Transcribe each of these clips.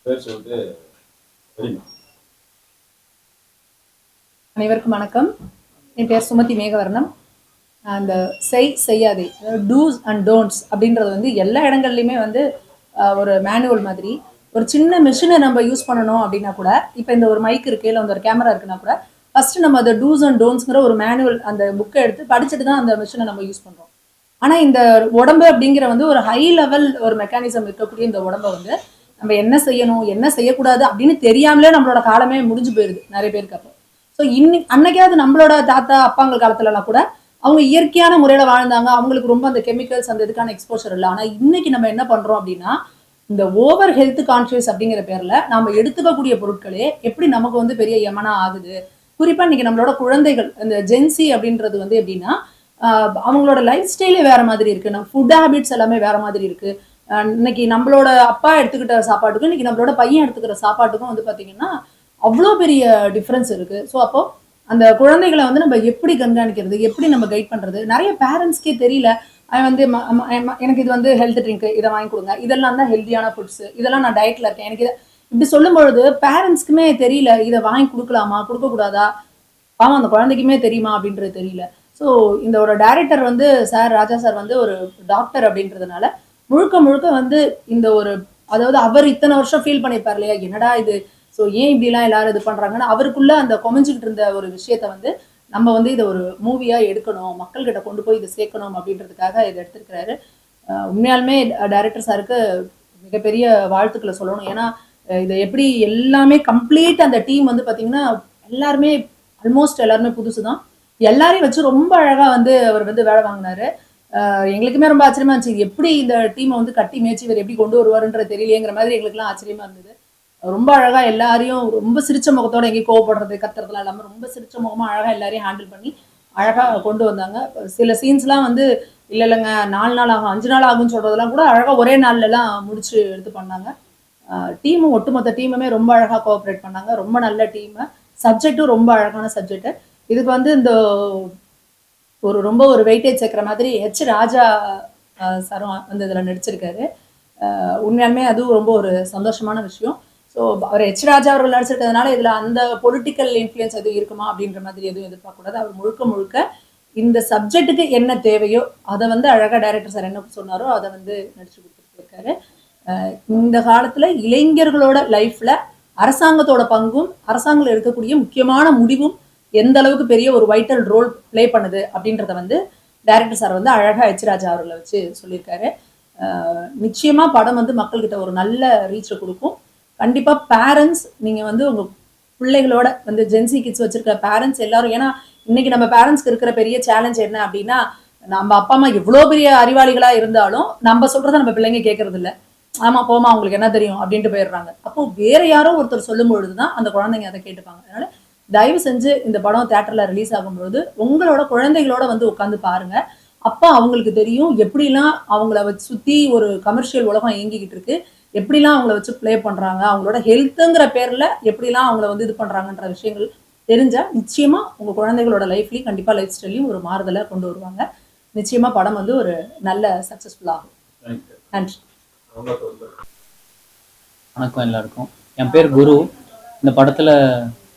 பேர் சொல்லிட்டு தெரியுமா? அனைவருக்கும் வணக்கம். என் பேர் சுமதி மேகவர்ணம். அந்த செய்யாதே, டூஸ் அண்ட் டோன்ட்ஸ் அப்படின்றது வந்து எல்லா இடங்கள்லையுமே வந்து ஒரு மேனுவல் மாதிரி. ஒரு சின்ன மிஷினை நம்ம யூஸ் பண்ணணும் அப்படின்னா கூட, இப்போ இந்த ஒரு மைக் இருக்கு, இல்லை ஒரு கேமரா இருக்குன்னா கூட, ஃபர்ஸ்ட் நம்ம அந்த டூஸ் அண்ட் டோன்ட்ஸ்ங்கிற ஒரு மேனுவல் அந்த புக்கை எடுத்து படிச்சுட்டு தான் அந்த மிஷினை நம்ம யூஸ் பண்ணுறோம். ஆனால் இந்த உடம்பு அப்படிங்கிற வந்து ஒரு ஹை லெவல் ஒரு மெக்கானிசம் இருக்கக்கூடிய இந்த உடம்பை வந்து நம்ம என்ன செய்யணும் என்ன செய்யக்கூடாது அப்படின்னு தெரியாமலே நம்மளோட காலமே முடிஞ்சு போயிருது நிறைய பேருக்கு. அப்போ ஸோ அன்னைக்காவது நம்மளோட தாத்தா அப்பாங்கள் காலத்துலலாம் கூட அவங்க இயற்கையான முறையில வாழ்ந்தாங்க. அவங்களுக்கு ரொம்ப அந்த கெமிக்கல்ஸ் அந்த இதுக்கான எக்ஸ்போஷர் இல்லை. ஆனால் இன்னைக்கு நம்ம என்ன பண்றோம் அப்படின்னா, இந்த ஓவர் ஹெல்த் கான்சியஸ் அப்படிங்கிற பேர்ல நம்ம எடுத்துக்கக்கூடிய பொருட்களே எப்படி நமக்கு வந்து பெரிய யமனா ஆகுது. குறிப்பா இன்னைக்கு நம்மளோட குழந்தைகள் இந்த ஜென்சி அப்படின்றது வந்து எப்படின்னா, அவங்களோட லைஃப் ஸ்டைலே வேற மாதிரி இருக்கு. நம்ம ஃபுட் ஹேபிட்ஸ் எல்லாமே வேற மாதிரி இருக்கு. இன்னைக்கு நம்மளோட அப்பா எடுத்துக்கிட்ட சாப்பாட்டுக்கும் இன்னைக்கு நம்மளோட பையன் எடுத்துக்கிற சாப்பாட்டுக்கும் வந்து பாத்தீங்கன்னா அவ்வளோ பெரிய டிஃப்ரென்ஸ் இருக்கு. ஸோ அப்போ அந்த குழந்தைகளை வந்து நம்ம எப்படி கண்காணிக்கிறது, எப்படி நம்ம கைட் பண்றது, நிறைய பேரண்ட்ஸ்க்கே தெரியல. அவன் வந்து எனக்கு இது வந்து ஹெல்த் ட்ரிங்க் இதை வாங்கி கொடுங்க, இதெல்லாம் தான் ஹெல்த்தியான ஃபுட்ஸ், இதெல்லாம் நான் டயட்ல இருக்கேன், எனக்கு இதை இப்படி சொல்லும் பொழுது பேரண்ட்ஸ்க்குமே தெரியல இதை வாங்கி கொடுக்கலாமா கொடுக்கக்கூடாதா, பாவம் அந்த குழந்தைக்குமே தெரியுமா அப்படின்றது தெரியல. ஸோ இந்த ஒரு டைரக்டர் வந்து சார் ராஜா சார் வந்து ஒரு டாக்டர் அப்படின்றதுனால முழுக்க முழுக்க வந்து இந்த ஒரு, அதாவது அவர் இத்தனை வருஷம் ஃபீல் பண்ணியிருப்பார் இல்லையா, என்னடா இது, ஸோ ஏன் இப்படிலாம் எல்லாரும் இது பண்றாங்கன்னு அவருக்குள்ள அந்த கொமைஞ்சிக்கிட்டு இருந்த ஒரு விஷயத்த வந்து நம்ம வந்து இதை ஒரு மூவியா எடுக்கணும், மக்கள்கிட்ட கொண்டு போய் இதை சேர்க்கணும் அப்படின்றதுக்காக இதை எடுத்திருக்கிறாரு. உண்மையாலுமே டைரக்டர் சாருக்கு மிகப்பெரிய வாழ்த்துக்களை சொல்லணும். ஏன்னா இதை எப்படி எல்லாமே கம்ப்ளீட் அந்த டீம் வந்து பார்த்தீங்கன்னா எல்லாருமே ஆல்மோஸ்ட் எல்லாருமே புதுசு தான். எல்லாரையும் வச்சு ரொம்ப அழகா வந்து அவர் வந்து வேலை வாங்கினாரு. எங்களுக்குமே ரொம்ப ஆச்சரியமா இருந்துச்சு, எப்படி இந்த டீமை வந்து கட்டி மேய்ச்சி இவர் எப்படி கொண்டு வருவாருன்றது தெரியலையேங்கிற மாதிரி எங்களுக்குலாம் ஆச்சரியமா இருந்தது. ரொம்ப அழகா எல்லாரையும் ரொம்ப சிரிச்ச முகத்தோட எங்கேயும் கோவப்படுறது கத்துறதுலாம் இல்லாம ரொம்ப சிரிச்ச முகமா அழகா எல்லாரையும் ஹேண்டில் பண்ணி அழகா கொண்டு வந்தாங்க. சில சீன்ஸ்லாம் வந்து இல்லைங்க 4 நாள் ஆகும் 5 நாள் ஆகும்னு சொல்றதெல்லாம் கூட அழகா ஒரே நாள்ல எல்லாம் முடிச்சு எடுத்து பண்ணாங்க. டீமும் ஒட்டுமொத்த டீமுமே ரொம்ப அழகா கோஆப்ரேட் பண்ணாங்க. ரொம்ப நல்ல டீம். சப்ஜெக்டும் ரொம்ப அழகான சப்ஜெக்ட். இதுக்கு வந்து இந்த ரொம்ப ஒரு வெயிட்டேஜ் சேர்க்கிற மாதிரி ராஜா சாரும் வந்து இதில் நடிச்சிருக்காரு. உண்மையாலுமே அதுவும் ரொம்ப ஒரு சந்தோஷமான விஷயம். ஸோ அவர் ராஜா அவர்கள் நடிச்சிருக்கிறதுனால இதில் அந்த பொலிட்டிக்கல் இன்ஃப்ளூயன்ஸ் எதுவும் இருக்குமா அப்படின்ற மாதிரி எதுவும் எதிர்பார்க்கக்கூடாது. அவர் முழுக்க முழுக்க இந்த சப்ஜெக்ட்டுக்கு என்ன தேவையோ அதை வந்து அழகாக டைரக்டர் சார் என்ன சொன்னாரோ அதை வந்து நடிச்சு கொடுத்துட்டு இருக்காரு. இந்த காலத்தில் இளைஞர்களோட லைஃப்ல அரசாங்கத்தோட பங்கும் அரசாங்கத்தில் இருக்கக்கூடிய முக்கியமான முடிவும் எந்த அளவுக்கு பெரிய ஒரு வைட்டல் ரோல் பிளே பண்ணுது அப்படின்றத வந்து டைரக்டர் சார் வந்து அழகா ராஜா அவர்களை வச்சு சொல்லியிருக்காரு. நிச்சயமா படம் வந்து மக்கள்கிட்ட ஒரு நல்ல ரீச்சை கொடுக்கும். கண்டிப்பா பேரண்ட்ஸ் நீங்க வந்து உங்க பிள்ளைகளோட வந்து ஜென்சி கிட்ஸ் வச்சிருக்க பேரண்ட்ஸ் எல்லாரும், ஏன்னா இன்னைக்கு நம்ம பேரண்ட்ஸ்க்கு இருக்கிற பெரிய சேலஞ்ச் என்ன அப்படின்னா, நம்ம அப்பா அம்மா எவ்வளவு பெரிய அறிவாளிகளா இருந்தாலும் நம்ம சொல்றதை நம்ம பிள்ளைங்க கேட்கறது இல்லை. ஆமா போமா உங்களுக்கு என்ன தெரியும் அப்படின்ட்டு போயிடுறாங்க. அப்போ வேற யாரோ ஒருத்தர் சொல்லும் பொழுதுதான் அந்த குழந்தைங்க அதை கேட்டுப்பாங்க. அதனால தயவு செஞ்சு இந்த படம் தியேட்டர்ல ரிலீஸ் ஆகும்போது உங்களோட குழந்தைகளோட வந்து உட்காந்து பாருங்க. அப்போ அவங்களுக்கு தெரியும் எப்படிலாம் அவங்கள வச்சு சுத்தி ஒரு கமர்ஷியல் உலகம் இயங்கிக்கிட்டு இருக்கு, எப்படிலாம் அவங்கள வச்சு பிளே பண்றாங்க, அவங்களோட ஹெல்த்துங்கிற பேர்ல எப்படிலாம் அவங்கள வந்து இது பண்றாங்கன்ற விஷயங்கள் தெரிஞ்சா நிச்சயமா உங்க குழந்தைகளோட லைஃப்லயும் கண்டிப்பா லைஃப் ஸ்டைலையும் ஒரு மாறுதலை கொண்டு வருவாங்க. நிச்சயமா படம் வந்து ஒரு நல்ல சக்சஸ்ஃபுல் ஆகும். நன்றி. வணக்கம் எல்லாருக்கும். என் பேர் குரு. இந்த படத்தில்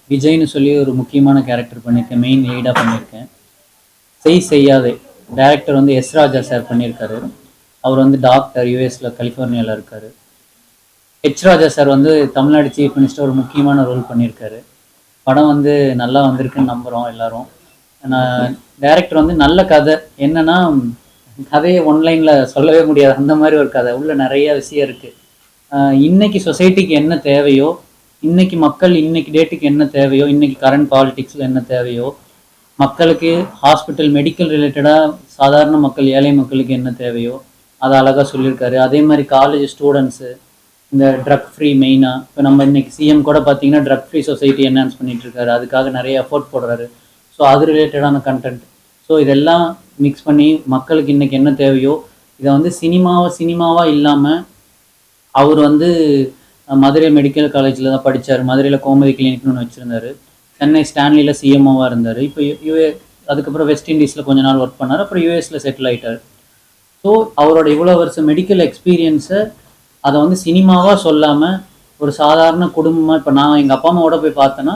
விஜய்னு சொல்லி ஒரு முக்கியமான கேரக்டர் பண்ணியிருக்கேன், மெயின் லீடாக பண்ணியிருக்கேன். செய்யாதே டைரக்டர் வந்து ராஜா சார் பண்ணியிருக்காரு. அவர் வந்து டாக்டர், யூஎஸில் கலிஃபோர்னியாவில் இருக்கார். ராஜா சார் வந்து தமிழ்நாடு சீஃப் மினிஸ்டர் ஒரு முக்கியமான ரோல் பண்ணியிருக்காரு. படம் வந்து நல்லா வந்திருக்குன்னு நம்புகிறோம் எல்லாரும். டைரக்டர் வந்து நல்ல கதை, என்னன்னா கதையை ஒன்லைனில் சொல்லவே முடியாது, அந்த மாதிரி ஒரு கதை உள்ள நிறைய விஷயம் இருக்குது. இன்னைக்கு சொசைட்டிக்கு என்ன தேவையோ, இன்னைக்கு மக்கள் இன்னைக்கு டேட்டுக்கு என்ன தேவையோ, இன்னைக்கு கரண்ட் பாலிடிக்ஸில் என்ன தேவையோ, மக்களுக்கு ஹாஸ்பிட்டல் மெடிக்கல் ரிலேட்டடாக சாதாரண மக்கள் ஏழை மக்களுக்கு என்ன தேவையோ அதை அழகாக சொல்லியிருக்காரு. அதே மாதிரி காலேஜ் ஸ்டூடெண்ட்ஸு இந்த ட்ரக் ஃப்ரீ மெயினாக, இப்போ நம்ம இன்னைக்கு சிஎம் கூட பார்த்தீங்கன்னா ட்ரக் ஃப்ரீ சொசைட்டி என்ஹான்ஸ் பண்ணிட்டு இருக்காரு, அதுக்காக நிறைய எஃபோர்ட் போடுறாரு. ஸோ அது ரிலேட்டடான கண்டென்ட். ஸோ இதெல்லாம் மிக்ஸ் பண்ணி மக்களுக்கு இன்னைக்கு என்ன தேவையோ இதை வந்து சினிமாவாக இல்லாமல், அவர் வந்து மதுரை மெடிக்கல் காலேஜில் தான் படித்தார். மதுரையில் கோமதி கிளினிக்னு ஒன்று வச்சுருந்தார். சென்னை ஸ்டான்லியில் சிஎம்ஓவாக இருந்தார். இப்போ அதுக்கப்புறம் வெஸ்ட் இண்டீஸில் கொஞ்ச நாள் ஒர்க் பண்ணார். அப்புறம் யூஎஸில் செட்டில் ஆகிட்டார். ஸோ அவரோட இவ்வளோ வருஷம் மெடிக்கல் எக்ஸ்பீரியன்ஸை அதை வந்து சினிமாவாக சொல்லாமல் ஒரு சாதாரண குடும்பமாக இப்போ நான் எங்கள் அப்பா அம்மாவோட போய் பார்த்தேன்னா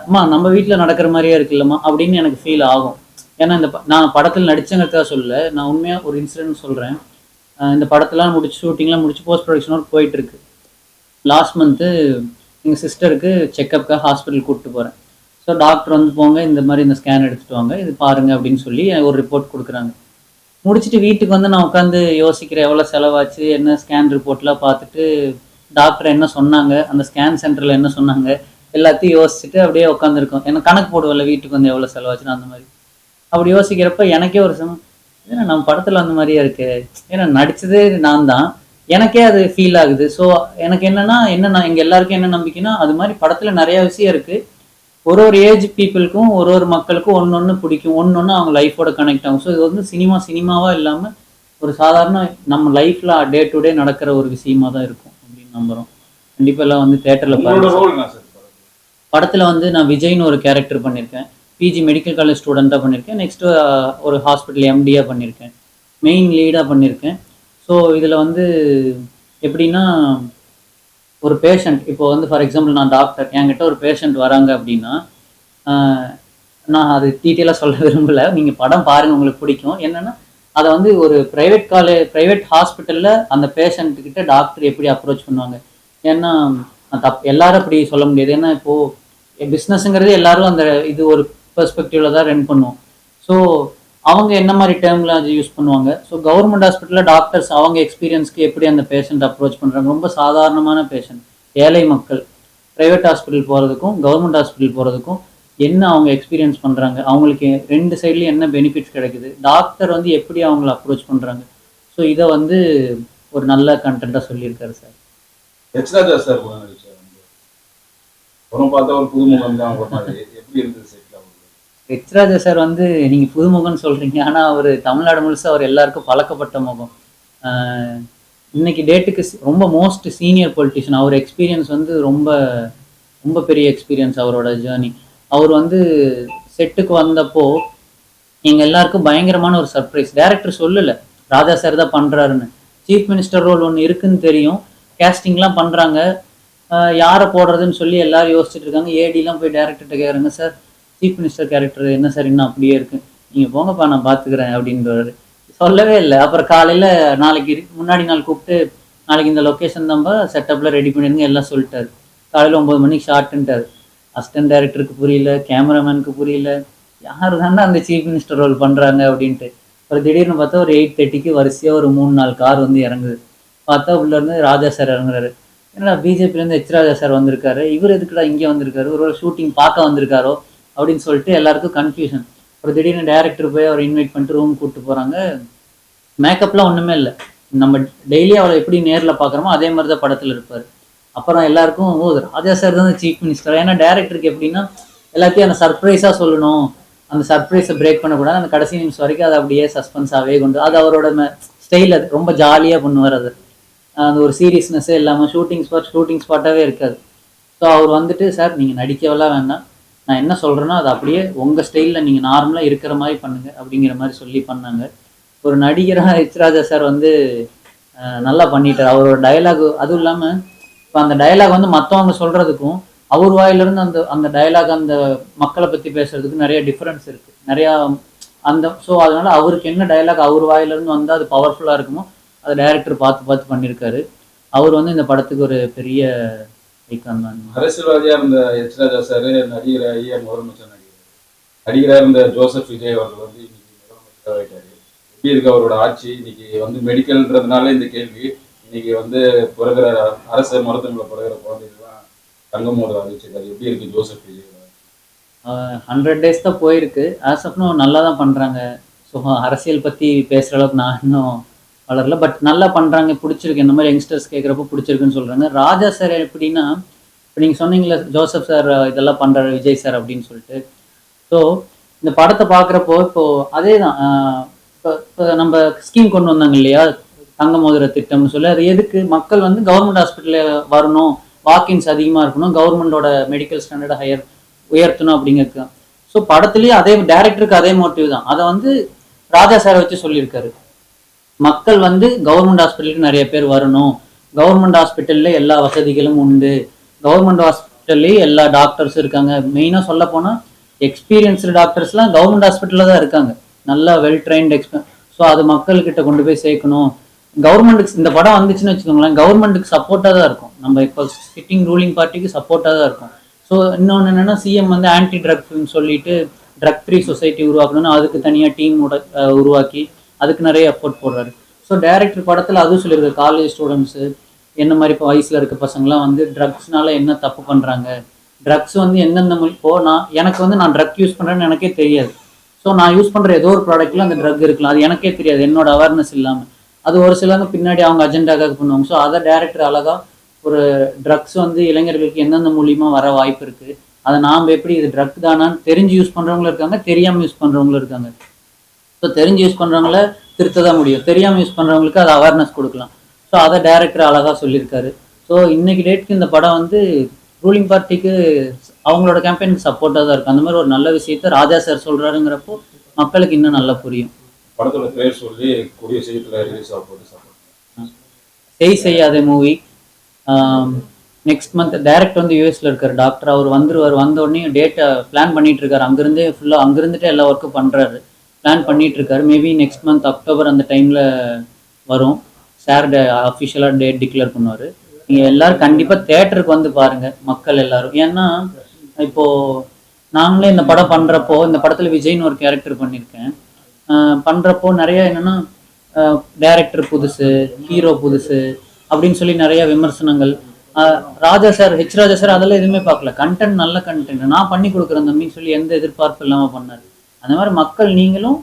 அம்மா நம்ம வீட்டில் நடக்கிற மாதிரியே இருக்குல்லம்மா அப்படின்னு எனக்கு ஃபீல் ஆகும். ஏன்னா நான் படத்தில் நடிச்சங்கிறதுக்காக சொல்லல, நான் உண்மையாக ஒரு இன்சிடென்ட் சொல்கிறேன். இந்த படத்தெல்லாம் முடிச்சு ஷூட்டிங்லாம் முடிச்சு போஸ்ட் ப்ரொடக்ஷன் ஒர்க் போயிட்டுருக்கு. லாஸ்ட் மந்த்து எங்கள் சிஸ்டருக்கு செக்கப்புக்காக ஹாஸ்பிட்டல் கூப்பிட்டு போகிறேன். ஸோ டாக்டர் வந்து போங்க, இந்த மாதிரி இந்த ஸ்கேன் எடுத்துகிட்டு வாங்க, இது பாருங்கள் அப்படின்னு சொல்லி ஒரு ரிப்போர்ட் கொடுக்குறாங்க. முடிச்சுட்டு வீட்டுக்கு வந்து நான் உட்காந்து யோசிக்கிறேன் எவ்வளோ செலவாச்சு, என்ன ஸ்கேன் ரிப்போர்ட்லாம் பார்த்துட்டு டாக்டர் என்ன சொன்னாங்க, அந்த ஸ்கேன் சென்டரில் என்ன சொன்னாங்க, எல்லாத்தையும் யோசிச்சுட்டு அப்படியே உட்காந்துருக்கோம். ஏன்னா கணக்கு போடுவல வீட்டுக்கு வந்து எவ்வளோ செலவாச்சுன்னா அந்த மாதிரி. அப்படி யோசிக்கிறப்ப எனக்கே ஒரு ஏன்னா நம்ம படத்தில் அந்த மாதிரியே இருக்கு, ஏன்னா நடித்ததே நான் தான், எனக்கே அது ஃபீல் ஆகுது. ஸோ எனக்கு என்னன்னா எங்கள் எல்லாருக்கும் என்ன நம்பிக்கைன்னா, அது மாதிரி படத்தில் நிறைய விஷயம் இருக்குது. ஒரு ஏஜ் பீப்புளுக்கும் ஒரு மக்களுக்கும் ஒன்று பிடிக்கும், ஒன்று அவங்க லைஃபோட கனெக்ட் ஆகும். ஸோ இது வந்து சினிமாவாக இல்லாமல் ஒரு சாதாரண நம்ம லைஃப்பில் டே டு டே நடக்கிற ஒரு விஷயமா தான் இருக்கும் அப்படின்னு நம்புகிறோம். கண்டிப்பாக எல்லாம் வந்து தேட்டரில் பாருங்க. படத்தில் வந்து நான் விஜய்னு ஒரு கேரக்டர் பண்ணியிருக்கேன், பிஜி மெடிக்கல் காலேஜ் ஸ்டூடெண்ட்டாக பண்ணியிருக்கேன், நெக்ஸ்ட்டு ஒரு ஹாஸ்பிட்டல் எம்டியாக பண்ணியிருக்கேன், மெயின் லீடாக பண்ணியிருக்கேன். ஸோ இதில் வந்து எப்படின்னா, ஒரு பேஷண்ட் இப்போ வந்து ஃபார் எக்ஸாம்பிள் நான் டாக்டர், என்கிட்ட ஒரு பேஷண்ட் வராங்க அப்படின்னா, நான் அது டீட்டெயிலாக சொல்ல விரும்பலை, நீங்கள் படம் பாருங்கள் உங்களுக்கு பிடிக்கும். என்னென்னா அதை வந்து ஒரு ப்ரைவேட் ஹாஸ்பிட்டலில் அந்த பேஷண்ட்டுக்கிட்ட டாக்டர் எப்படி அப்ரோச் பண்ணுவாங்க. ஏன்னா எல்லாரும் அப்படி சொல்ல முடியாது. ஏன்னா இப்போது பிஸ்னஸ்ங்கிறது எல்லாரும் அந்த இது ஒரு பெர்ஸ்பெக்டிவ்ல தான் ரன் பண்ணுவோம். ஸோ அவங்க என்ன மாதிரி டேர்மில் அது யூஸ் பண்ணுவாங்க. ஸோ கவர்மெண்ட் ஹாஸ்பிட்டலில் டாக்டர்ஸ் அவங்க எக்ஸ்பீரியன்ஸ்க்கு எப்படி அந்த பேஷண்ட் அப்ரோச் பண்ணுறாங்க, ரொம்ப சாதாரணமான பேஷண்ட், ஏழை மக்கள் ப்ரைவேட் ஹாஸ்பிட்டல் போகிறதுக்கும் கவர்மெண்ட் ஹாஸ்பிட்டல் போகிறதுக்கும் என்ன அவங்க எக்ஸ்பீரியன்ஸ் பண்ணுறாங்க, அவங்களுக்கு ரெண்டு சைட்லேயும் என்ன பெனிஃபிட்ஸ் கிடைக்குது, டாக்டர் வந்து எப்படி அவங்கள அப்ரோச் பண்ணுறாங்க. ஸோ இதை வந்து ஒரு நல்ல கண்டென்ட்டாக சொல்லியிருக்காரு சார். எச்ராஜா சார் கூட நடிச்சார். படம் பார்த்தா ஒரு புதுமுகம் தான் எப்படி இருந்தது செட்ல? எச்ராஜா சார் வந்து நீங்கள் புதுமுகம்னு சொல்கிறீங்க, ஆனால் அவர் தமிழ்நாடு முழுசாக அவர் எல்லாருக்கும் பழக்கப்பட்ட முகம். இன்னைக்கு டேட்டுக்கு ரொம்ப மோஸ்ட் சீனியர் பொலிட்டிஷியன். அவர் எக்ஸ்பீரியன்ஸ் வந்து ரொம்ப ரொம்ப பெரிய எக்ஸ்பீரியன்ஸ் அவரோட ஜேர்னி. அவர் வந்து செட்டுக்கு வந்தப்போ எங்கள் எல்லாருக்கும் பயங்கரமான ஒரு சர்ப்ரைஸ். டைரக்டர் சொல்லலை ராஜா சார் தான் பண்ணுறாருன்னு. சீஃப் மினிஸ்டர் ரோல் ஒன்று இருக்குதுன்னு தெரியும், கேஸ்டிங்லாம் பண்ணுறாங்க, யாரை போடுறதுன்னு சொல்லி எல்லாரும் யோசிச்சுட்டு இருக்காங்க. ஏடிலாம் போய் டேரக்டர்கிட்ட கேட்குறாங்க, சார் சீஃப் மினிஸ்டர் கேரக்டர் என்ன சார் இன்னும் அப்படியே இருக்குது, நீங்கள் போங்கப்பா நான் பார்த்துக்கிறேன் அப்படின்றாரு. சொல்லவே இல்லை. அப்புறம் காலையில் நாளைக்கு முன்னாடி நாள் கூப்பிட்டு, நாளைக்கு இந்த லொக்கேஷன் தான்ப்பா செட்டப்பில் ரெடி பண்ணிடுங்க எல்லாம் சொல்லிட்டாரு. காலையில் 9 மணிக்கு ஷார்ட்டுன்ட்டார். அசிஸ்டன்ட் டைரக்டருக்கு புரியல, கேமராமேனுக்கு புரியல, யார் தானே அந்த சீஃப் மினிஸ்டர் ரோல் பண்ணுறாங்க அப்படின்ட்டு. அப்புறம் திடீர்னு பார்த்தா ஒரு 8:30க்கு வரிசையாக ஒரு 3-4 கார் வந்து இறங்குது. பார்த்தா உள்ளேருந்து ராஜா சார் இறங்குறாரு. ஏன்னா பிஜேபிலேருந்து எச்ராஜா சார் வந்திருக்காரு, இவர் எதுக்குடா இங்கே வந்திருக்காரு, ஒரு ஷூட்டிங் பார்க்க வந்திருக்காரோ அப்படின்னு சொல்லிட்டு எல்லாருக்கும் கன்ஃபியூஷன். அப்புறம் திடீர்னு டேரக்டர் போய் அவர் இன்வைட் பண்ணிட்டு ரூம் கூப்பிட்டு போகிறாங்க. மேக்கப்லாம் ஒன்றுமே இல்லை, நம்ம டெய்லி அவரை எப்படி நேரில் பார்க்குறோமோ அதே மாதிரி தான் படத்தில் இருப்பார். அப்புறம் எல்லாருக்கும் ராஜா சார் தான் சீஃப் மினிஸ்டர். ஏன்னா டேரக்டருக்கு எப்படின்னா எல்லாத்தையும் அந்த சர்ப்ரைஸாக சொல்லணும், அந்த சர்ப்ரைஸை பிரேக் பண்ணக்கூடாது, அந்த கடைசி நிமிஷம் வரைக்கும் அதை அப்படியே சஸ்பென்ஸாகவே கொண்டு, அது அவரோட ஸ்டைல், அது ரொம்ப ஜாலியாக பண்ணுவார். அது அந்த ஒரு சீரியஸ்னஸ்ஸே இல்லாமல் ஷூட்டிங் ஸ்பாட்டாகவே இருக்காது. ஸோ அவர் வந்துட்டு, சார் நீங்கள் நடிக்கவெல்லாம் வேண்டாம், நான் என்ன சொல்கிறேன்னா அதை அப்படியே உங்கள் ஸ்டைலில் நீங்கள் நார்மலாக இருக்கிற மாதிரி பண்ணுங்கள் அப்படிங்கிற மாதிரி சொல்லி பண்ணாங்க. ஒரு நடிகராக எச்ராஜா சார் வந்து நல்லா பண்ணிட்டார். அவரோட டயலாக், அதுவும் இல்லாமல் இப்போ அந்த டயலாக் வந்து மற்றவங்க சொல்கிறதுக்கும் அவர் வாயிலிருந்து அந்த டயலாக் அந்த மக்களை பற்றி பேசுறதுக்கு நிறைய டிஃப்ரென்ஸ் இருக்குது, நிறையா அந்த. ஸோ அதனால் அவருக்கு என்ன டயலாக் அவர் வாயிலிருந்து வந்தால் அது பவர்ஃபுல்லாக இருக்குமோ அதை டைரக்டர் பார்த்து பண்ணியிருக்காரு. அவர் வந்து இந்த படத்துக்கு ஒரு பெரிய ஐக்கான் தான். அரசியல்வாதியாக இருந்த எச்ராஜா சார் நடிகராகிய முதலமைச்சர் நடிகராக இருந்த ஜோசப் விஜய் அவர்கள் வந்து இன்னைக்கு முதலமைச்சராக ஆகிட்டாரு. எப்படி இருக்கு அவரோட ஆட்சி? இன்னைக்கு வந்து மெடிக்கல்ன்றதுனால இந்த கேள்வி. இன்னைக்கு வந்து பிறகுற அரசு மருத்துவங்களை பிறகுற குழந்தைகள்லாம் தங்கம் மோதிரம் அறிவிச்சிருக்காரு. எப்படி இருக்கு ஜோசப் விஜய்? 100 days தான் போயிருக்கு. ஆஸ் ஆஃப் நோ நல்லா தான் பண்ணுறாங்க. ஸோ அரசியல் பற்றி பேசுகிற அளவுக்கு நான் இன்னும் வளரல, பட் நல்லா பண்ணுறாங்க, பிடிச்சிருக்கு. இந்த மாதிரி யங்ஸ்டர்ஸ் கேட்குறப்போ பிடிச்சிருக்குன்னு சொல்கிறாங்க. ராஜா சார் எப்படின்னா, இப்போ நீங்கள் சொன்னீங்களே ஜோசப் சார் இதெல்லாம் பண்ணுறாரு விஜய் சார் அப்படின்னு சொல்லிட்டு. ஸோ இந்த படத்தை பார்க்குறப்போ இப்போது அதே தான். இப்போ நம்ம ஸ்கீம் கொண்டு வந்தாங்க இல்லையா, தங்க மோதிர திட்டம்னு சொல்லி, அது எதுக்கு மக்கள் வந்து கவர்மெண்ட் ஹாஸ்பிட்டலில் வரணும், வாக்கின்ஸ் அதிகமாக இருக்கணும், கவர்மெண்டோட மெடிக்கல் ஸ்டாண்டர்டை உயர்த்தணும் அப்படிங்கிறது. ஸோ படத்துலேயே அதே டைரக்டருக்கு அதே மோட்டிவ் தான். அதை வந்து ராஜா சாரை வச்சு சொல்லியிருக்காரு. மக்கள் வந்து கவர்மெண்ட் ஹாஸ்பிட்டலுக்கு நிறைய பேர் வரணும், கவர்மெண்ட் ஹாஸ்பிட்டல்ல எல்லா வசதிகளும் உண்டு, கவர்மெண்ட் ஹாஸ்பிட்டல்லே எல்லா டாக்டர்ஸும் இருக்காங்க. மெயினாக சொல்ல போனால் எக்ஸ்பீரியன்ஸ்டு டாக்டர்ஸ்லாம் கவர்மெண்ட் ஹாஸ்பிட்டலில் தான் இருக்காங்க, நல்லா வெல் ட்ரைன்ட் ஸோ அது மக்கள்கிட்ட கொண்டு போய் சேர்க்கணும். கவர்மெண்ட்டுக்கு இந்த படம் வந்துச்சுன்னு வச்சுக்கோங்களேன், கவர்மெண்ட்டுக்கு சப்போர்ட்டாக தான் இருக்கும், நம்ம இப்போ சிட்டிங் ரூலிங் பார்ட்டிக்கு சப்போர்ட்டாக தான் இருக்கும். ஸோ இன்னொன்று என்னென்னா, சிஎம் வந்து ஆன்டி ட்ரக் ஃபிலிம் சொல்லிட்டு ட்ரக் ஃப்ரீ சொசைட்டி உருவாக்கணும்னு அதுக்கு தனியாக டீம் உருவாக்கி அதுக்கு நிறைய எஃபோர்ட் போடுறாரு. ஸோ டைரக்டர் படத்தில் அதுவும் சொல்லியிருக்கு, காலேஜ் ஸ்டூடெண்ட்ஸு என்ன மாதிரி இப்போ வயசில் இருக்க பசங்களாம் வந்து ட்ரக்ஸ்னால என்ன தப்பு பண்ணுறாங்க, ட்ரக்ஸ் வந்து எந்தெந்த இப்போது எனக்கு வந்து நான் ட்ரக் யூஸ் பண்ணுறேன்னு எனக்கே தெரியாது. ஸோ நான் யூஸ் பண்ணுற ஏதோ ஒரு ப்ராடக்ட்டில் அந்த ட்ரக் இருக்கலாம், அது எனக்கே தெரியாது, என்னோட அவேர்னஸ் இல்லாமல். அது ஒரு சிலவங்க பின்னாடி அவங்க அஜெண்டாக்காக பண்ணுவாங்க. ஸோ அதை டைரக்டர் அழகாக ஒரு ட்ரக்ஸ் வந்து இளைஞர்களுக்கு எந்தெந்த மூலியமாக வர வாய்ப்பு இருக்குது, அதை நாம் எப்படி இது ட்ரக் தானான்னு தெரிஞ்சு யூஸ் பண்ணுறவங்களும் இருக்காங்க, தெரியாமல் யூஸ் பண்ணுறவங்களும் இருக்காங்க. ஸோ தெரிஞ்சு யூஸ் பண்ணுறவங்கள திருத்த தான் முடியும், தெரியாமல் யூஸ் பண்ணுறவங்களுக்கு அது அவேர்னஸ் கொடுக்கலாம். ஸோ அதை டைரக்டர் அழகாக சொல்லியிருக்காரு. ஸோ இன்னைக்கு டேட்டுக்கு இந்த படம் வந்து ரூலிங் பார்ட்டிக்கு அவங்களோட கேம்பெயினுக்கு சப்போர்ட்டாக தான் இருக்கும். அந்த மாதிரி ஒரு நல்ல விஷயத்த ராஜா சார் சொல்கிறாருங்கிறப்போ மக்களுக்கு இன்னும் நல்லா புரியும். படத்தோட பேர் சொல்லி கூடிய சீக்கிரத்தில் ரிலீஸ் ஆக போகுது. செய் செய்யாத மூவி நெக்ஸ்ட் மந்த். டைரக்டர் வந்து யூஎஸ்ல இருக்கார் டாக்டர், அவர் வந்துருவார். வந்த உடனே டேட்டை பிளான் பண்ணிட்டு இருக்காரு, அங்கிருந்தே ஃபுல்லாக அங்கிருந்துட்டு எல்லா ஒர்க்கும் பண்ணுறாரு, பிளான் பண்ணிட்டு இருக்காரு. மேபி நெக்ஸ்ட் மந்த் அக்டோபர் அந்த டைமில் வரும். சார் அஃபிஷியலாக டேட் டிக்ளேர் பண்ணுவார். நீங்கள் எல்லோரும் கண்டிப்பாக தேட்டருக்கு வந்து பாருங்கள் மக்கள் எல்லோரும். ஏன்னா இப்போது நாங்களே இந்த படம் பண்ணுறப்போ, இந்த படத்தில் விஜய்னு ஒரு கேரக்டர் பண்ணியிருக்கேன். பண்ணுறப்போ நிறைய என்னென்னா டைரக்டர் புதுசு, ஹீரோ புதுசு அப்படின்னு சொல்லி நிறைய விமர்சனங்கள். ராஜா சார், ராஜா சார் அதெல்லாம் எதுவுமே பார்க்கல, கண்டென்ட் நல்ல கண்டென்ட் நான் பண்ணி கொடுக்குறேன் தம்பின்னு சொல்லி எந்த எதிர்பார்ப்பு இல்லாமல் பண்ணார். அந்த மாதிரி மக்கள் நீங்களும்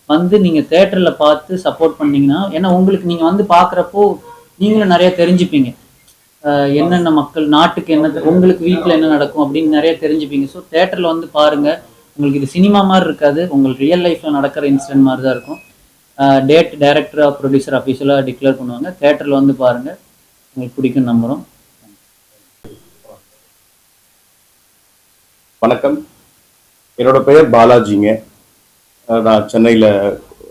வந்து நீங்கள் தேட்டரில் பார்த்து சப்போர்ட் பண்ணிங்கன்னா, ஏன்னா உங்களுக்கு நீங்கள் வந்து பார்க்குறப்போ நீங்களும் நிறைய தெரிஞ்சுப்பீங்க, என்னென்ன மக்கள் நாட்டுக்கு என்ன, உங்களுக்கு வீட்டில் என்ன நடக்கும் அப்படின்னு நிறைய தெரிஞ்சுப்பீங்க. ஸோ தேட்டரில் வந்து பாருங்கள், உங்களுக்கு இது சினிமா மாதிரி இருக்காது, உங்களுக்கு ரியல் லைஃப்பில் நடக்கிற இன்சிடென்ட் மாதிரி தான் இருக்கும். டேட் டைரக்டராக ப்ரொடியூசர் அஃபீஷியலாக டிக்ளேர் பண்ணுவாங்க. தேட்டரில் வந்து பாருங்கள், உங்களுக்கு பிடிக்கும் நம்புகிறோம். வணக்கம், என்னோட பெயர் பாலாஜிங்க. நான் சென்னையில்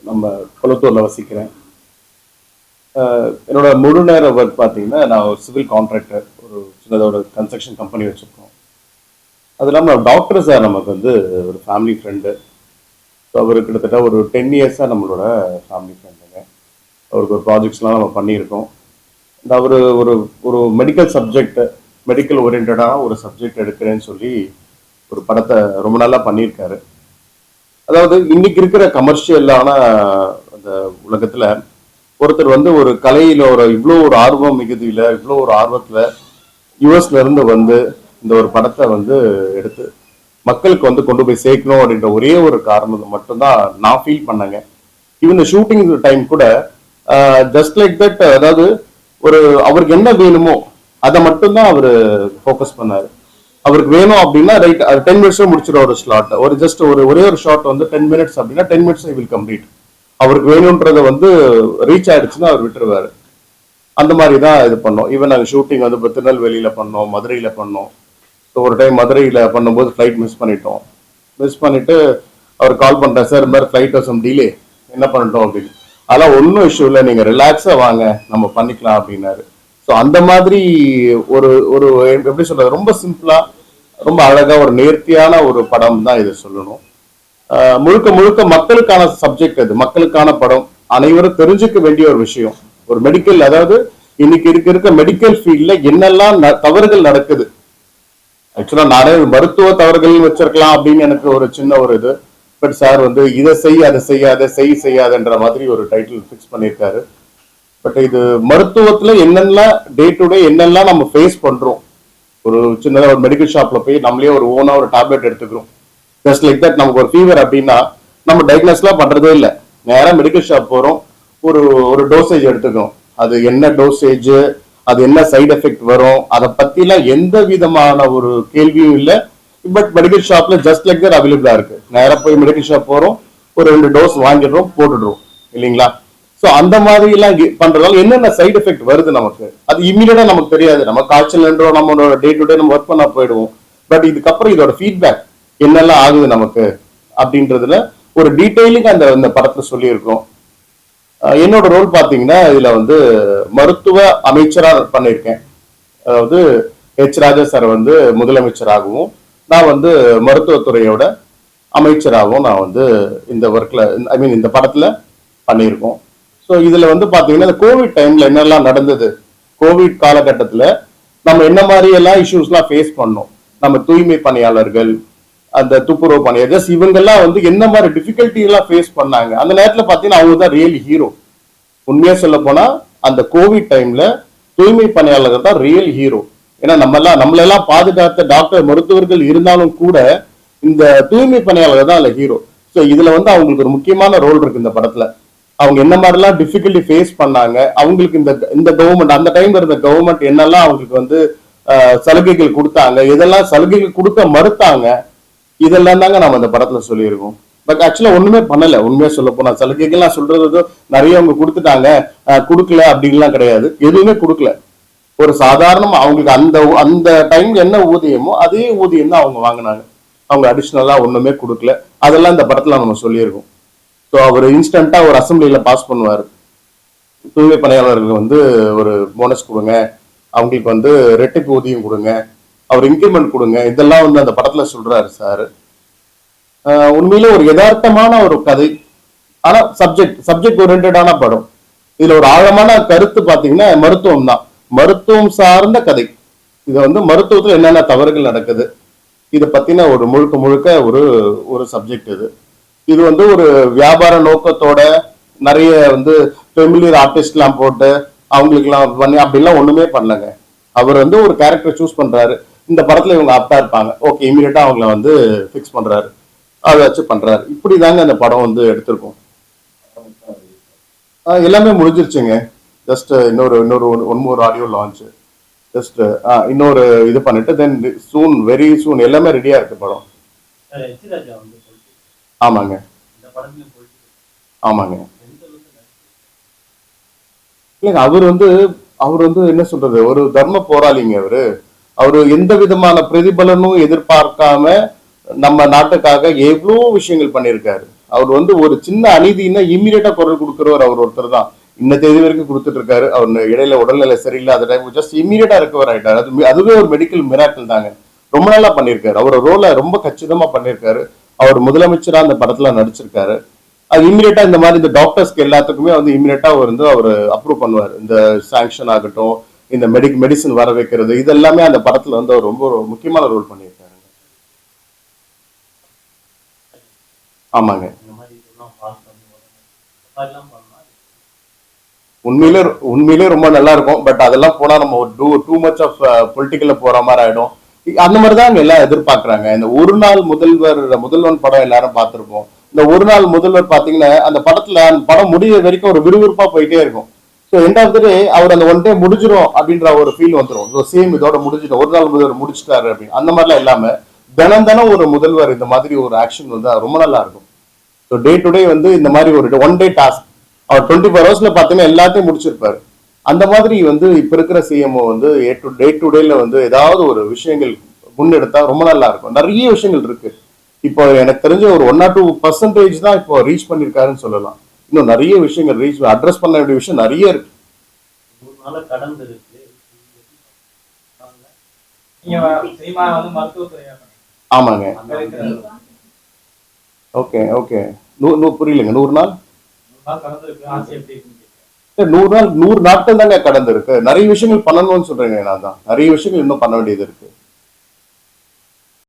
நம்ம கொளத்தூரில் வசிக்கிறேன். என்னோட முழு நேர ஒர்க் பார்த்தீங்கன்னா, நான் ஒரு சிவில் கான்ட்ராக்டர், ஒரு சின்னதோட கன்ஸ்ட்ரக்ஷன் கம்பெனி வச்சுருக்கோம். அது இல்லாமல் டாக்டர் சார் நமக்கு வந்து ஒரு ஃபேமிலி ஃப்ரெண்டு. ஸோ அவர் கிட்டத்தட்ட ஒரு 10 இயர்ஸாக நம்மளோட ஃபேமிலி ஃப்ரெண்டுங்க. அவருக்கு ஒரு ப்ராஜெக்ட்ஸ்லாம் நம்ம பண்ணியிருக்கோம். இந்த அவர் ஒரு ஒரு மெடிக்கல் சப்ஜெக்ட், மெடிக்கல் ஓரியன்டான ஒரு சப்ஜெக்ட் எடுக்கிறேன்னு சொல்லி ஒரு படத்தை ரொம்ப நல்லா பண்ணியிருக்காரு. அதாவது இன்னைக்கு இருக்கிற கமர்ஷியலான அந்த உலகத்தில் ஒருத்தர் வந்து ஒரு கலையில் இவ்வளோ ஒரு ஆர்வம் மிகுதியில், இவ்வளோ ஒரு ஆர்வத்தில் யூஎஸ்ல இருந்து வந்து இந்த ஒரு படத்தை வந்து எடுத்து மக்களுக்கு வந்து கொண்டு போய் சேர்க்கணும் அப்படின்ற ஒரே ஒரு காரணம் மட்டும்தான் நான் ஃபீல் பண்ணேங்க. ஈவன் ஷூட்டிங் டைம் கூட ஜஸ்ட் லைக் தட், அதாவது ஒரு அவருக்கு என்ன வேணுமோ அதை மட்டும்தான் அவர் ஃபோக்கஸ் பண்ணாரு. அவருக்கு வேணும் அப்படின்னா ரைட், அது 10 மினிட்ஸ்ல முடிச்சிடும் ஒரு ஸ்லாட், ஒரு ஜஸ்ட் ஒரே ஒரு ஷாட் வந்து 10 மினிட்ஸ் அப்படின்னா 10 மினிட்ஸ் வில் கம்ப்ளீட். அவருக்கு வேணும்ன்றதை வந்து ரீச் ஆயிடுச்சுன்னா அவர் விட்டுருவாரு. அந்த மாதிரி தான் இது பண்ணோம். ஈவன் நாங்கள் ஷூட்டிங் வந்து இப்போ திருநெல்வேலியில் பண்ணோம், மதுரையில் பண்ணோம். ஸோ ஒரு டைம் மதுரையில் பண்ணும்போது ஃப்ளைட் மிஸ் பண்ணிட்டு அவர் கால் பண்ணுறேன், சார் இந்த மாதிரி ஃப்ளைட் சம் டிலே, என்ன பண்ணிட்டோம் அப்படின்னு. அதெல்லாம் ஒன்றும் இஷ்யூ இல்லை, நீங்கள் ரிலாக்ஸாக வாங்க, நம்ம பண்ணிக்கலாம் அப்படின்னாரு. ஸோ அந்த மாதிரி ஒரு ஒரு எப்படி சொல்றது, ரொம்ப சிம்பிளா, ரொம்ப அழகா, ஒரு நேர்த்தியான ஒரு படம் தான் இது சொல்லணும். முழுக்க முழுக்க மக்களுக்கான சப்ஜெக்ட், அது மக்களுக்கான படம், அனைவரும் தெரிஞ்சுக்க வேண்டிய ஒரு விஷயம். ஒரு மெடிக்கல், அதாவது இன்னைக்கு இருக்க மெடிக்கல் ஃபீல்ட்ல என்னெல்லாம் தவறுகள் நடக்குது. ஆக்சுவலா நானே மருத்துவ தவறுகள் வச்சிருக்கலாம் அப்படின்னு எனக்கு ஒரு சின்ன ஒரு இது. பட் சார் வந்து இதை அதை செய்யாதன்ற மாதிரி ஒரு டைட்டில் ஃபிக்ஸ் பண்ணியிருக்காரு. பட் இது மருத்துவத்துல என்னெல்லாம் டே டு டே என்னெல்லாம் நம்ம ஃபேஸ் பண்றோம். ஒரு சின்னதாக ஒரு மெடிக்கல் ஷாப்ல போய் நம்மளே ஒரு ஓனா ஒரு டேப்லெட் எடுத்துக்கிறோம். ஜஸ்ட் லைக் தட், நமக்கு ஒரு ஃபீவர் அப்படின்னா நம்ம டயக்னோஸ்லாம் பண்றதே இல்லை, நேராக மெடிக்கல் ஷாப் போறோம், ஒரு டோசேஜ் எடுத்துக்கிறோம். அது என்ன டோசேஜ், அது என்ன சைடு எஃபெக்ட் வரும், அதை பத்திலாம் எந்த விதமான ஒரு கேள்வியும் இல்லை. பட் மெடிக்கல் ஷாப்ல ஜஸ்ட் லைக் தட் அவைலபிளா இருக்கு. நேராக போய் மெடிக்கல் ஷாப் போறோம், ஒரு 2 டோஸ் வாங்கிடுறோம், போட்டுடுறோம், இல்லைங்களா? ஸோ அந்த மாதிரி எல்லாம் பண்றதால என்னென்ன சைடு எஃபெக்ட் வருது நமக்கு, அது இம்மீடியட்டா நமக்கு தெரியாது. நம்ம காய்ச்சல்ன்றோம், நம்மளோட டே டு டே நம்ம ஒர்க் பண்ண போயிடுவோம். பட் இதுக்கப்புறம் இதோட ஃபீட்பேக் என்னெல்லாம் ஆகுது நமக்கு அப்படின்றதுல ஒரு டீடைலிங் அந்த படத்துல சொல்லியிருக்கோம். என்னோட ரோல் பார்த்தீங்கன்னா இதுல வந்து மருத்துவ அமைச்சரா பண்ணியிருக்கேன். அதாவது ராஜா சார் வந்து முதலமைச்சராகவும் நான் வந்து மருத்துவத்துறையோட அமைச்சராகவும் நான் வந்து இந்த ஒர்க்ல இந்த படத்துல பண்ணியிருக்கோம். ஸோ இதுல வந்து பாத்தீங்கன்னா இந்த கோவிட் டைம்ல என்னெல்லாம் நடந்தது, கோவிட் காலகட்டத்துல நம்ம என்ன மாதிரி எல்லாம் இஷ்யூஸ்லாம் ஃபேஸ் பண்ணோம், நம்ம தூய்மை பணியாளர்கள், அந்த துப்புரவு பணியாளர், இவங்கெல்லாம் வந்து என்ன மாதிரி டிஃபிகல்ட்டி எல்லாம் ஃபேஸ் பண்ணாங்க. அந்த நேரத்துல பாத்தீங்கன்னா அவங்க தான் ரியல் ஹீரோ. உண்மையா சொல்ல போனா அந்த கோவிட் டைம்ல தூய்மை பணியாளர்கள் தான் ரியல் ஹீரோ. ஏன்னா நம்மளெல்லாம் பாதுகாத்த டாக்டர் மருத்துவர்கள் இருந்தாலும் கூட இந்த தூய்மை பணியாளர்கள் தான் அதுல ஹீரோ. ஸோ இதுல வந்து அவங்களுக்கு ஒரு முக்கியமான ரோல் இருக்கு இந்த படத்துல. அவங்க என்ன மாதிரிலாம் டிஃபிகல்ட்டி ஃபேஸ் பண்ணாங்க, அவங்களுக்கு இந்த இந்த கவர்மெண்ட் அந்த டைம்ல இருந்த கவர்மெண்ட் என்னெல்லாம் அவங்களுக்கு வந்து சலுகைகள் கொடுத்தாங்க, எதெல்லாம் சலுகைகள் கொடுக்க மறுத்தாங்க, இதெல்லாம் தாங்க நம்ம இந்த படத்துல சொல்லியிருக்கோம். பட் ஆக்சுவலா ஒண்ணுமே பண்ணல. உண்மையா சொல்ல போனா சலுகைகள் நான் சொல்றது நிறைய அவங்க கொடுத்துட்டாங்க, கொடுக்கல அப்படின்லாம் கிடையாது. எதுவுமே கொடுக்கல. ஒரு சாதாரணமா அவங்களுக்கு அந்த அந்த டைம்ல என்ன ஊதியமோ அதே ஊதியம் தான் அவங்க வாங்கினாங்க. அவங்க அடிஷ்னலா ஒண்ணுமே கொடுக்கல. அதெல்லாம் இந்த படத்துல நம்ம சொல்லியிருக்கோம். ஸோ அவர் இன்ஸ்டன்டா ஒரு அசம்பிளியில பாஸ் பண்ணுவார், தூய்மை பணியாளர்களுக்கு வந்து ஒரு போனஸ் கொடுங்க, அவங்களுக்கு வந்து ரெட்டிப்பு ஊதியம் கொடுங்க, அவர் இன்கிரிமெண்ட் கொடுங்க, இதெல்லாம் வந்து அந்த படத்துல சொல்றாரு சார். உண்மையிலே ஒரு யதார்த்தமான ஒரு கதை, ஆனா சப்ஜெக்ட் ஓரியன்டான படம். இதுல ஒரு ஆழமான கருத்து பாத்தீங்கன்னா மருத்துவம் தான், மருத்துவம் சார்ந்த கதை. இது வந்து மருத்துவத்துல என்னென்ன தவறுகள் நடக்குது இதை பத்தின ஒரு முழுக்க ஒரு ஒரு சப்ஜெக்ட் இது. இது வந்து ஒரு வியாபார நோக்கத்தோட நிறைய வந்து ஃபெமிலியர் ஆர்டிஸ்ட்லாம் போட்டு அவங்களுக்குலாம் பண்ணி அப்படிலாம் ஒண்ணுமே பண்ணலங்க. அவர் வந்து ஒரு கேரக்டர் சூஸ் பண்றாரு, இந்த படத்துல இவங்க ஆப்டா இருப்பாங்க, ஓகே இமீடியட்டா அவங்கள வந்து ஃபிக்ஸ் பண்றாரு, அதை வச்சு பண்றாரு. இப்படிதாங்க அந்த படம் வந்து எடுத்திருக்கோம். எல்லாமே முடிஞ்சிருச்சுங்க. ஜஸ்ட் இன்னொரு one more audio launch, just இன்னொரு இது பண்ணிட்டு தென் சூன் வெரி சூன் எல்லாமே ரெடியா இருக்கு படம். ஆமாங்க ஆமாங்க. இல்லைங்க, அவர் வந்து என்ன சொல்றது, ஒரு தர்ம போராளிங்க அவரு எந்த விதமான பிரதிபலனும் எதிர்பார்க்காம நம்ம நாட்டுக்காக எவ்வளவு விஷயங்கள் பண்ணியிருக்காரு. அவர் வந்து ஒரு சின்ன அநீதினா இம்மீடியட்டா குரல் கொடுக்கிறவர் அவர் ஒருத்தர் தான். இந்த தேதி வரைக்கும் கொடுத்துட்டு இருக்காரு. அவர் இடையில உடல்நிலை சரியில்லாத டைம் ஜஸ்ட் இம்மீடியட்டா ரெக்கவர் ஆயிட்டாரு. அதுவே ஒரு மெடிக்கல் மிராக்கிள் தாங்க. ரொம்ப நல்லா பண்ணியிருக்காரு. அவர் ரோலை ரொம்ப கச்சிதமா பண்ணியிருக்காரு. அவர் முதலமைச்சரா அந்த படத்துல நடிச்சிருக்காரு. அது இம்மீடியட்டா இந்த மாதிரி இந்த டாக்டர்ஸ்க்கு எல்லாத்துக்குமே வந்து இம்மீடியட்டா வந்து அவர் அப்ரூவ் பண்ணுவார். இந்த சாங்ஷன் ஆகட்டும், இந்த மெடிசன் வர வைக்கிறது, இது எல்லாமே அந்த படத்துல வந்து அவர் ரொம்ப முக்கியமான ரோல் பண்ணியிருக்காரு. ஆமாங்க. உண்மையிலே ரொம்ப நல்லா இருக்கும். பட் அதெல்லாம் போனா நம்ம ஒரு டூ மச் ஆஃப் பொலிட்டிக்கல்ல போற மாதிரி ஆயிடும். அந்த மாதிரிதான் எல்லாம் எதிர்பார்க்கறாங்க. இந்த ஒரு நாள் முதல்வன் படம் எல்லாரும் பார்த்திருப்போம். இந்த ஒரு நாள் முதல்வர் பாத்தீங்கன்னா அந்த படத்துல அந்த படம் முடிய வரைக்கும் ஒரு விறுவிறுப்பா போயிட்டே இருக்கும். ஸோ எண்ட் ஆஃப் த டே அவர் அந்த ஒன் டே முடிஞ்சிடும் அப்படின்ற ஒரு ஃபீல் வந்துடும். சேம் இதோட முடிஞ்சிடும், ஒரு நாள் முதல்வர் முடிச்சிட்டாரு அப்படின்னு அந்த மாதிரிலாம் இல்லாம தினம் ஒரு முதல்வர் இந்த மாதிரி ஒரு ஆக்ஷன் வந்து ரொம்ப நல்லா இருக்கும். ஸோ டே டு டே வந்து இந்த மாதிரி ஒரு ஒன் டே டாஸ்க் அவர் 24 ஹவர்ஸ்ல பாத்தீங்கன்னா எல்லாத்தையும் முடிச்சிருப்பாரு. அந்த மாதிரி வந்து இப்ப இருக்கிற சிஎம்ஓ வந்து டே டு டேல வந்து ஏதாவது ஒரு விஷயங்கள் முன்னெடுத்தா ரொம்ப நல்லா இருக்கும். நிறைய விஷயங்கள் இருக்கு. இப்போ எனக்கு தெரிஞ்ச ஒரு 1 or 2% தான் இப்போ ரீச் பண்ணிருக்காருன்னு சொல்லலாம். இன்னும் நிறைய விஷயங்கள் அட்ரஸ் பண்ண வேண்டிய விஷயம் நிறைய இருக்கு. ஆமாங்க. Okay okay. புரியலங்க. 100 நாள் 100 நாள் 100 நாட்கள் தாங்க கடந்து இருக்கு. நிறைய விஷயங்கள் பண்ணணும்னு சொல்றேங்க. நான் தான் நிறைய விஷயங்கள் இன்னும் பண்ண வேண்டியது இருக்கு.